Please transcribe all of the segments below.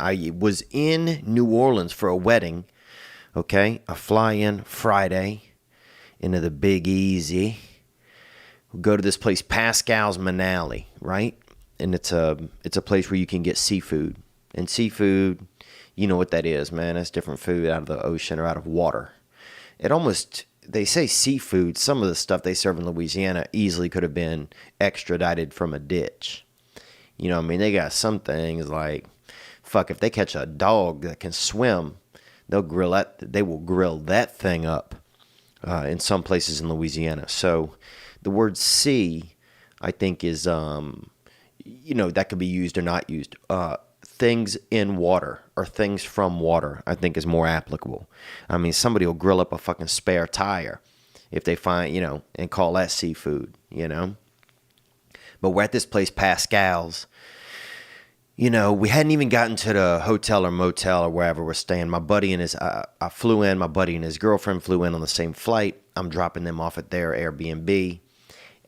I was in New Orleans for a wedding. Okay, I fly in Friday into the Big Easy. We go to this place, Pascal's Manali, right? And it's a place where you can get seafood. And seafood, you know what that is, man. That's different food out of the ocean or out of water. They say seafood. Some of the stuff they serve in Louisiana easily could have been extradited from a ditch. You know what I mean? They got some things like, fuck, if they catch a dog that can swim, they will grill that thing up in some places in Louisiana. So the word sea, I think, is, that could be used or not used. Things in water or things from water, I think, is more applicable. I mean, somebody will grill up a fucking spare tire if they find, and call that seafood, But we're at this place, Pascal's. We hadn't even gotten to the hotel or motel or wherever we're staying. My buddy and I flew in. My buddy and his girlfriend flew in on the same flight. I'm dropping them off at their Airbnb.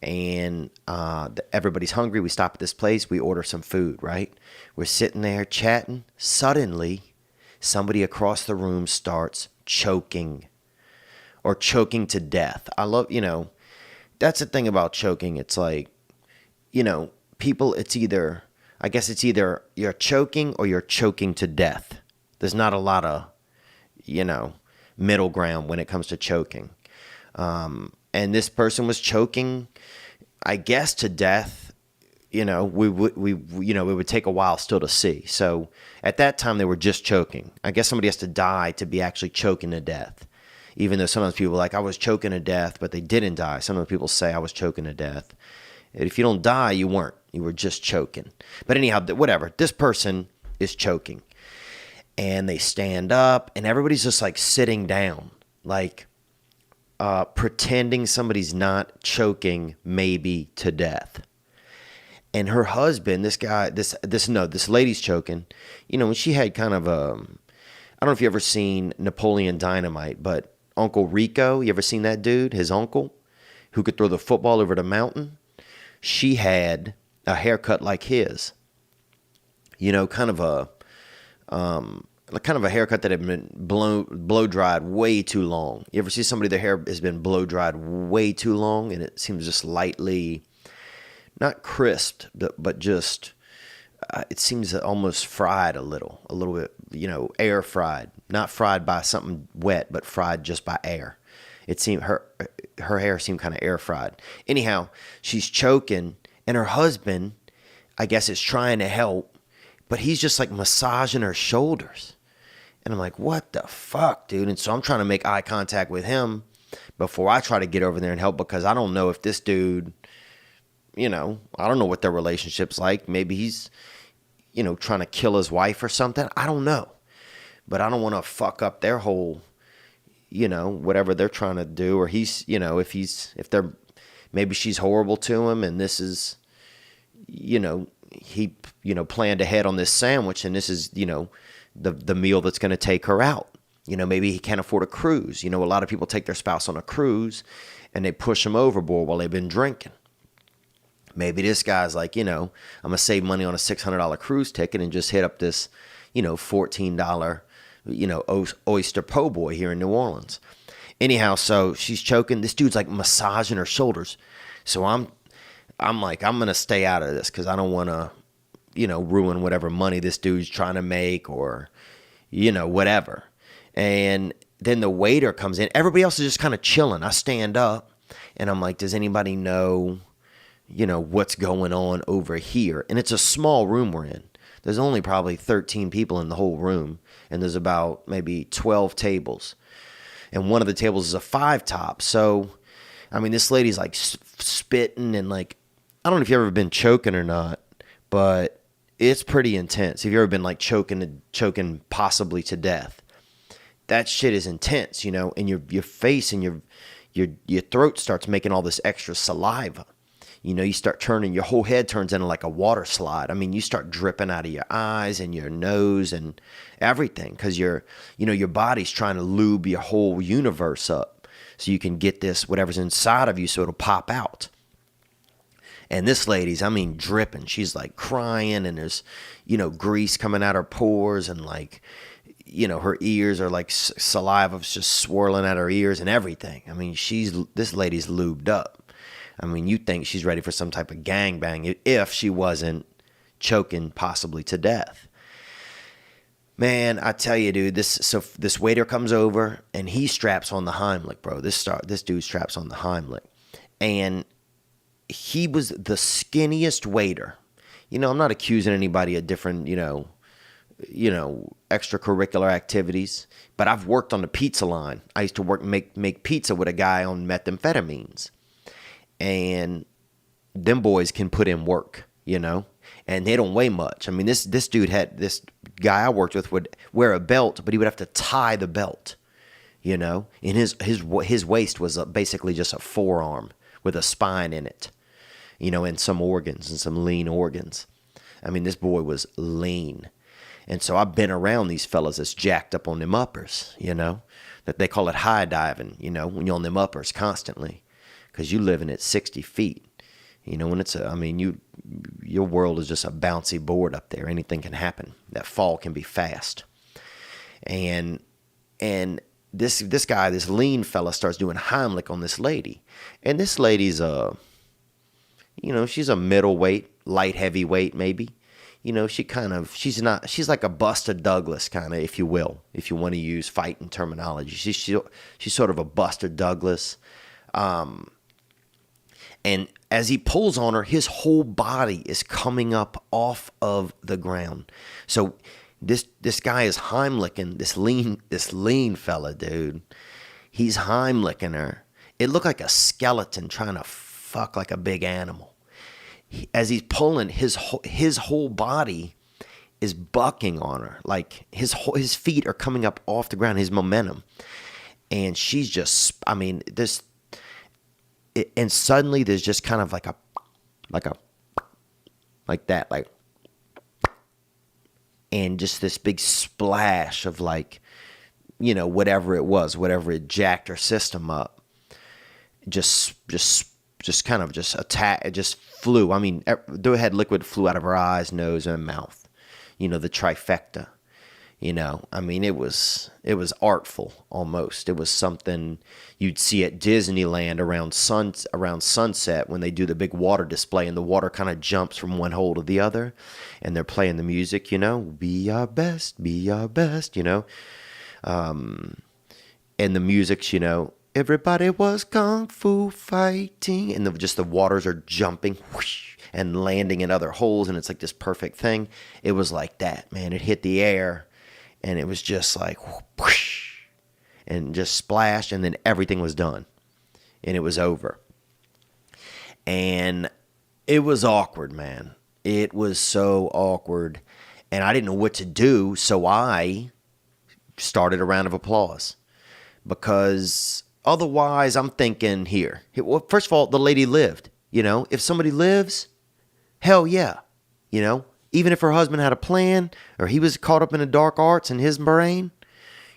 And everybody's hungry. We stop at this place. We order some food, right? We're sitting there chatting. Suddenly, somebody across the room starts choking or choking to death. I love, that's the thing about choking. It's like, people, I guess it's either you're choking or you're choking to death. There's not a lot of, middle ground when it comes to choking. And this person was choking, I guess, to death. It would take a while still to see. So at that time, they were just choking. I guess somebody has to die to be actually choking to death. Even though sometimes people are like, I was choking to death, but they didn't die. Sometimes people say I was choking to death. And if you don't die, you weren't. You were just choking. But anyhow, whatever. This person is choking. And they stand up, and everybody's just like sitting down, like pretending somebody's not choking maybe to death. And her husband, this lady's choking, and she had kind of I don't know if you ever seen Napoleon Dynamite, but Uncle Rico, you ever seen that dude, his uncle, who could throw the football over the mountain? She had a haircut like his, kind of a haircut that had been blow dried way too long. You ever see somebody, their hair has been blow dried way too long, and it seems just lightly, not crisped, but just, it seems almost fried a little bit, air fried, not fried by something wet, but fried just by air. It seemed her hair seemed kind of air fried. Anyhow, she's choking, and her husband, I guess, is trying to help, but he's just like massaging her shoulders. And I'm like, what the fuck, dude? And so I'm trying to make eye contact with him before I try to get over there and help, because I don't know if this dude, I don't know what their relationship's like. Maybe he's, trying to kill his wife or something. I don't know. But I don't want to fuck up their whole, whatever they're trying to do. Or he's, maybe she's horrible to him, and this is, he, planned ahead on this sandwich, and this is, the meal that's going to take her out. Maybe he can't afford a cruise. A lot of people take their spouse on a cruise and they push them overboard while they've been drinking. Maybe this guy's like, I'm going to save money on a $600 cruise ticket and just hit up this, $14, oyster po' boy here in New Orleans. Anyhow, so she's choking. This dude's like massaging her shoulders. So I'm like, I'm going to stay out of this because I don't want to, ruin whatever money this dude's trying to make or, whatever. And then the waiter comes in. Everybody else is just kind of chilling. I stand up and I'm like, does anybody know, what's going on over here? And it's a small room we're in. There's only probably 13 people in the whole room. And there's about maybe 12 tables. And one of the tables is a 5-top. So, I mean, this lady's like spitting and like, I don't know if you've ever been choking or not, but it's pretty intense. If you've ever been like choking possibly to death, that shit is intense, and your face and your throat starts making all this extra saliva. You start turning, your whole head turns into like a water slide. I mean, you start dripping out of your eyes and your nose and everything because your body's trying to lube your whole universe up so you can get this, whatever's inside of you, so it'll pop out. And this lady's, I mean, dripping. She's like crying, and there's, grease coming out her pores, and like, her ears are like saliva's just swirling out her ears and everything. I mean, this lady's lubed up. I mean, you think she's ready for some type of gangbang if she wasn't choking possibly to death. Man, I tell you, dude, this waiter comes over and he straps on the Heimlich, bro. This dude straps on the Heimlich. And he was the skinniest waiter. I'm not accusing anybody of different, extracurricular activities, but I've worked on the pizza line. I used to make pizza with a guy on methamphetamines. And them boys can put in work, and they don't weigh much. I mean, this this guy I worked with would wear a belt, but he would have to tie the belt, and his waist was basically just a forearm with a spine in it, and some organs and some lean organs. I mean, this boy was lean. And so I've been around these fellas that's jacked up on them uppers, that they call it high diving, when you're on them uppers constantly, because you living at 60 feet. When your world is just a bouncy board up there. Anything can happen. That fall can be fast. And this guy, this lean fella, starts doing Heimlich on this lady. And this lady's she's a middleweight, light heavyweight maybe. She's like a Buster Douglas kind of, if you will, if you want to use fighting terminology. She's sort of a Buster Douglas. And as he pulls on her, his whole body is coming up off of the ground. So this guy is Heimliching this lean fella, dude. He's Heimliching her. It looked like a skeleton trying to fuck like a big animal. As he's pulling, his whole body is bucking on her. Like his feet are coming up off the ground, his momentum. And she's just, I mean, and suddenly there's just kind of like that, and just this big splash of whatever it was, whatever it jacked her system up, just kind of just attack. It just flew. I mean, the head liquid flew out of her eyes, nose, and mouth. The trifecta. I mean, it was artful almost. It was something you'd see at Disneyland around sunset when they do the big water display, and the water kind of jumps from one hole to the other, and they're playing the music. Be our best, and the music's everybody was kung fu fighting, and just the waters are jumping whoosh, and landing in other holes, and it's like this perfect thing. It was like that, man. It hit the air. And it was just like whoosh, and just splashed, and then everything was done. And it was over. And it was awkward, man. It was so awkward. And I didn't know what to do, so I started a round of applause. Because otherwise, I'm thinking here. Well, first of all, the lady lived. If somebody lives, hell yeah. Even if her husband had a plan, or he was caught up in the dark arts in his brain,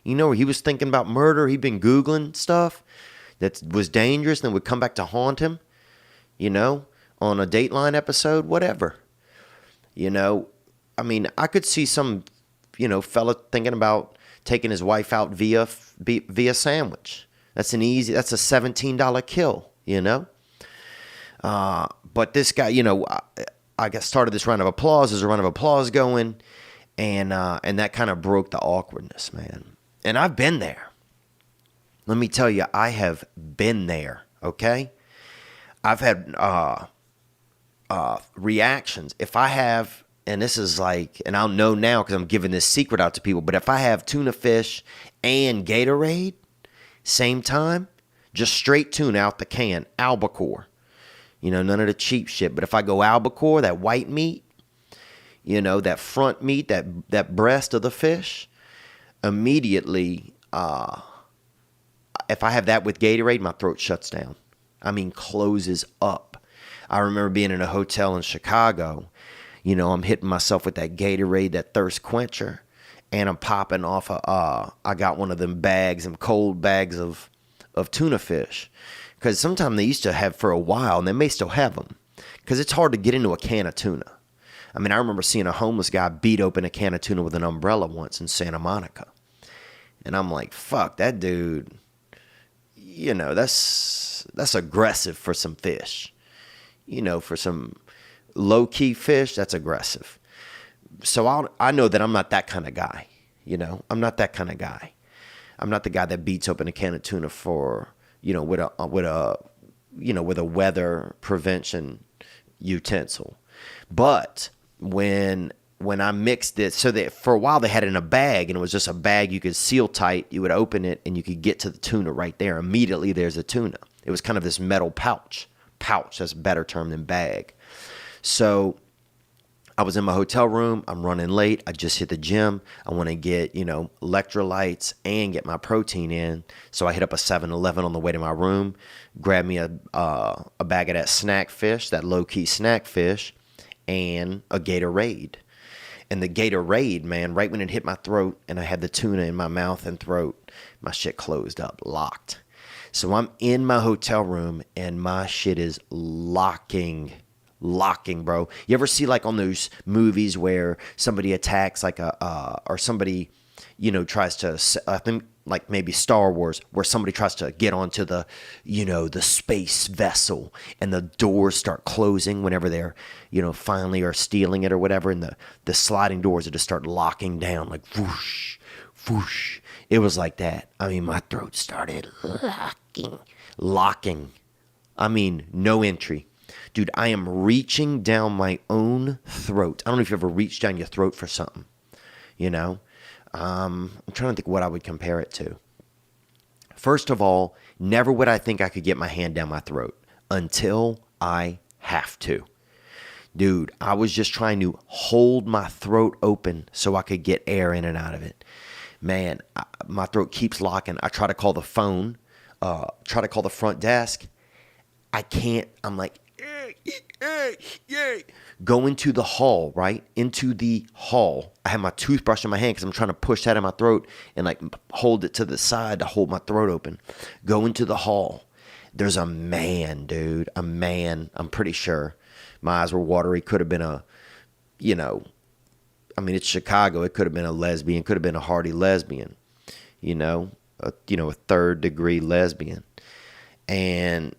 or he was thinking about murder, he'd been Googling stuff that was dangerous and would come back to haunt him, on a Dateline episode, whatever. I mean, I could see some, fella thinking about taking his wife out via sandwich. That's a $17 kill, But this guy, I got started this round of applause. There's a round of applause going, and that kind of broke the awkwardness, man. And I've been there. Let me tell you, I have been there. Okay, I've had reactions. If I have, and this is like, and I'll know now because I'm giving this secret out to people. But if I have tuna fish and Gatorade, same time, just straight tuna out the can, albacore. None of the cheap shit. But if I go albacore, that white meat, that front meat, that breast of the fish, immediately, if I have that with Gatorade, my throat shuts down. I mean, closes up. I remember being in a hotel in Chicago. I'm hitting myself with that Gatorade, that thirst quencher, and I'm popping off I got one of them cold bags of tuna fish. Because sometimes they used to have for a while, and they may still have them, because it's hard to get into a can of tuna. I mean, I remember seeing a homeless guy beat open a can of tuna with an umbrella once in Santa Monica. And I'm like, fuck, that dude, that's aggressive for some fish. For some low-key fish, that's aggressive. So I know that I'm not that kind of guy. I'm not that kind of guy. I'm not the guy that beats open a can of tuna for, with a weather prevention utensil. But when I mixed it, so that for a while they had it in a bag, and it was just a bag you could seal tight. You would open it and you could get to the tuna right there. Immediately there's a tuna. It was kind of this metal pouch. That's a better term than bag. So I was in my hotel room. I'm running late. I just hit the gym. I want to get, electrolytes and get my protein in. So I hit up a 7-Eleven on the way to my room, grab me a bag of that snack fish, that low-key snack fish, and a Gatorade. And the Gatorade, man, right when it hit my throat and I had the tuna in my mouth and throat, my shit closed up, locked. So I'm in my hotel room and my shit is locking, bro. You ever see like on those movies where somebody attacks like or somebody, tries to, I think like maybe Star Wars, where somebody tries to get onto the, the space vessel and the doors start closing whenever they're, finally are stealing it or whatever. And the sliding doors just start locking down like whoosh, whoosh. It was like that. I mean, my throat started locking. I mean, no entry. Dude, I am reaching down my own throat. I don't know if you ever reached down your throat for something, I'm trying to think what I would compare it to. First of all, never would I think I could get my hand down my throat until I have to. Dude, I was just trying to hold my throat open so I could get air in and out of it. Man, my throat keeps locking. I try to call the phone, try to call the front desk. I can't. I'm like, go into the hall, right? Into the hall. I have my toothbrush in my hand because I'm trying to push that in my throat and like hold it to the side to hold my throat open. Go into the hall. There's a man, dude. A man. I'm pretty sure. My eyes were watery. Could have been it's Chicago. It could have been a lesbian. Could have been a hardy lesbian. A third degree lesbian. And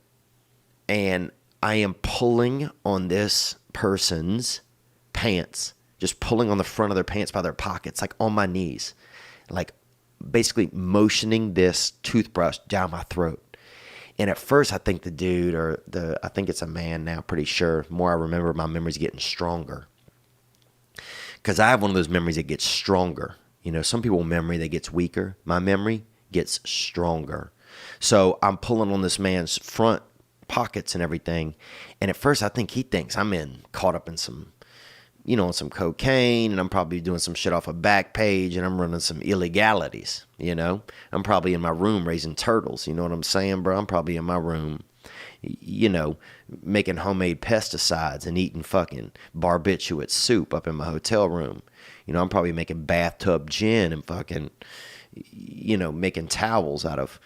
I am pulling on this person's pants, just pulling on the front of their pants by their pockets, like on my knees, like basically motioning this toothbrush down my throat. And at first I think the dude I think it's a man now, pretty sure. The more I remember, my memory's getting stronger. Because I have one of those memories that gets stronger. Some people's memory that gets weaker. My memory gets stronger. So I'm pulling on this man's front pockets and everything. And at first I think he thinks I'm caught up in some, on some cocaine, and I'm probably doing some shit off a Backpage, and I'm running some illegalities, I'm probably in my room raising turtles, you know what I'm saying, bro? I'm probably in my room, making homemade pesticides and eating fucking barbiturate soup up in my hotel room. I'm probably making bathtub gin and fucking, making towels out of,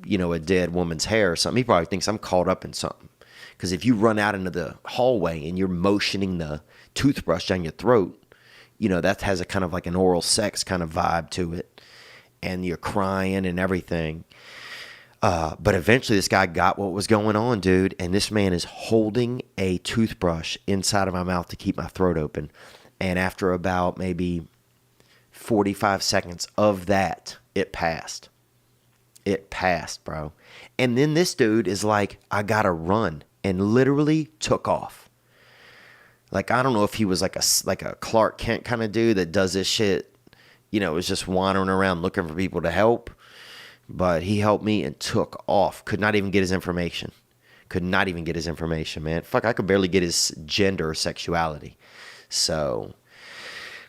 a dead woman's hair or something. He probably thinks I'm caught up in something. Because if you run out into the hallway and you're motioning the toothbrush down your throat, that has a kind of like an oral sex kind of vibe to it. And you're crying and everything. But eventually this guy got what was going on, dude. And this man is holding a toothbrush inside of my mouth to keep my throat open. And after about maybe 45 seconds of that, it passed. It passed, bro. And then this dude is like, I gotta run, and literally took off. Like, I don't know if he was like a Clark Kent kind of dude that does this shit, was just wandering around looking for people to help. But he helped me and took off. Could not even get his information. Man. Fuck, I could barely get his gender or sexuality. So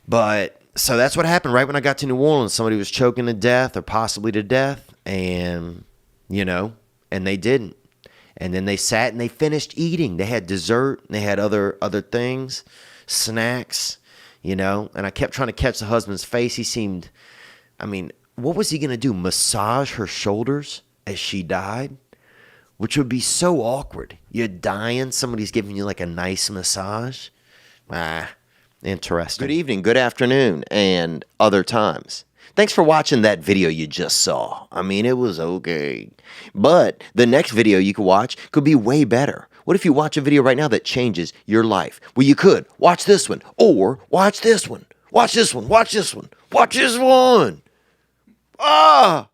that's what happened right when I got to New Orleans. Somebody was choking to death or possibly to death. And, and they didn't. And then they sat and they finished eating. They had dessert. And they had other things, snacks, And I kept trying to catch the husband's face. He seemed, what was he going to do? Massage her shoulders as she died? which would be so awkward. You're dying, somebody's giving you like a nice massage. Interesting. Good evening, good afternoon, and other times. Thanks for watching that video you just saw. I mean, it was okay. But the next video you could watch could be way better. What if you watch a video right now that changes your life? Well, you could watch this one, or watch this one. Watch this one, watch this one, watch this one. Ah!